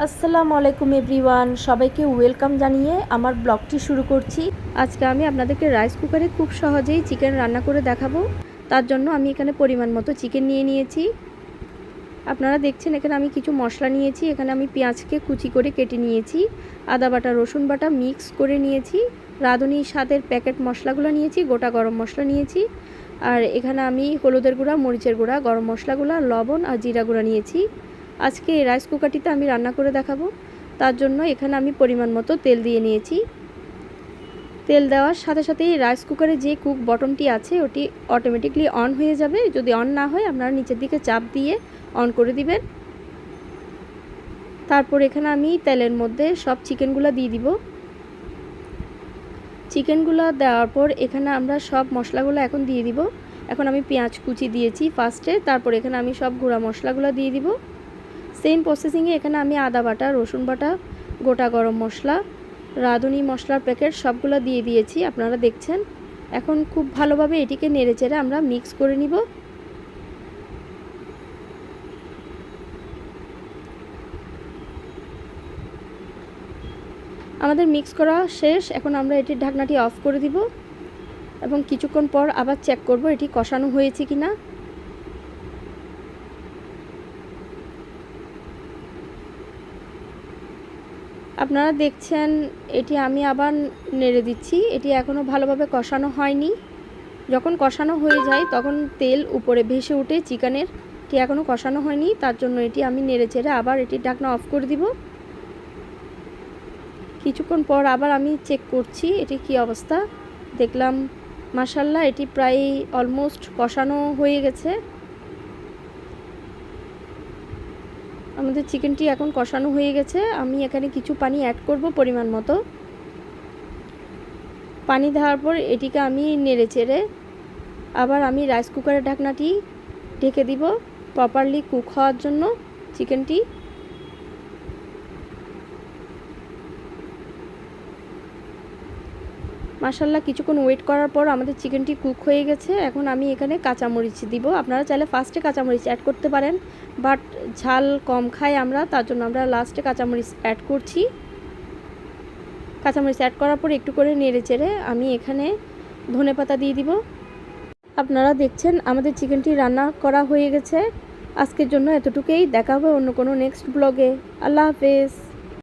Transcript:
আসসালামু আলাইকুম এভরিওয়ান, সবাইকে ওয়েলকাম জানিয়ে আমার ব্লগটি শুরু করছি। আজকে আমি আপনাদেরকে রাইস কুকারে খুব সহজেই চিকেন রান্না করে দেখাবো। তার জন্য আমি এখানে পরিমাণ মতো চিকেন নিয়ে নিয়েছি। আপনারা দেখছেন এখানে আমি কিছু মশলা নিয়েছি। এখানে আমি পেঁয়াজকে কুচি করে কেটে নিয়েছি, আদা বাটা রসুন বাটা মিক্স করে নিয়েছি, রাঁধুনি স্বাদের প্যাকেট মশলাগুলো নিয়েছি, গোটা গরম মশলা নিয়েছি, আর এখানে আমি হলুদের গুঁড়া, মরিচের গুঁড়া, গরম মশলাগুলো, লবণ আর জিরা গুঁড়া নিয়েছি। আজকে এই রাইস কুকারটিতে আমি রান্না করে দেখাবো। তার জন্য এখানে আমি পরিমাণ মতো তেল দিয়ে নিয়েছি। তেল দেওয়ার সাথে সাথেই রাইস কুকারে যে কুক বটনটি আছে ওটি অটোমেটিকলি অন হয়ে যাবে। যদি অন না হয় আপনারা নিচের দিকে চাপ দিয়ে অন করে দিবেন। তারপর এখানে আমি তেলের মধ্যে সব চিকেনগুলো দিয়ে দিব। চিকেনগুলো দেওয়ার পর এখানে আমরা সব মশলাগুলো এখন দিয়ে দিব। এখন আমি পেঁয়াজ কুচি দিয়েছি ফার্স্টে, তারপর এখানে আমি সব গুঁড়া মশলাগুলো দিয়ে দিব। সেম প্রসেসিংয়ে এখানে আমি আদা বাটা, রসুন বাটা, গোটা গরম মশলা, রাঁধুনি মশলার প্যাকেট সবগুলো দিয়ে দিয়েছি, আপনারা দেখছেন। এখন খুব ভালোভাবে এটিকে নেড়েচেড়ে আমরা মিক্স করে নিব। আমাদের মিক্স করা শেষ। এখন আমরা এটির ঢাকনাটি অফ করে দিব এবং কিছুক্ষণ পর আবার চেক করব এটি কষানো হয়েছে কিনা। আপনারা দেখছেন এটি আমি আবার নেড়ে দিচ্ছি। এটি এখনও ভালোভাবে কষানো হয়নি। যখন কষানো হয়ে যায় তখন তেল উপরে ভেসে ওঠে চিকেনের। এটি এখনও কষানো হয়নি, তার জন্য এটি আমি নেড়ে চেড়ে আবার এটির ঢাকনা অফ করে দিব। কিছুক্ষণ পর আবার আমি চেক করছি এটি কি অবস্থা। দেখলাম মাশাআল্লাহ এটি প্রায় অলমোস্ট কষানো হয়ে গেছে। আমাদের চিকেনটি এখন কষানো হয়ে গেছে। আমি এখানে কিছু পানি অ্যাড করব পরিমাণ মতো। পানি দেওয়ার পর এটিকে আমি নেড়ে চেড়ে আবার আমি রাইস কুকারের ঢাকনাটি ঢেকে দিব প্রপারলি কুক হওয়ার জন্য চিকেনটি। মাশাআল্লাহ কিছুক্ষণ ওয়েট করার পর আমাদের চিকেনটি কুক হয়ে গেছে। এখন আমি এখানে কাঁচামরিচ দিব। আপনারা চাইলে ফার্স্টে কাঁচামরিচ অ্যাড করতে পারেন, বাট ঝাল কম খাই আমরা, তার জন্য আমরা লাস্টে কাঁচামরিচ অ্যাড করছি। কাঁচামরিচ অ্যাড করার পর একটু করে নেড়ে চেড়ে আমি এখানে ধনেপাতা দিয়ে দিব। আপনারা দেখছেন আমাদের চিকেনটি রান্না করা হয়ে গেছে। আজকের জন্য এতটুকুই। দেখা হবে অন্য কোনো নেক্সট ব্লগে। আল্লাহ হাফেজ।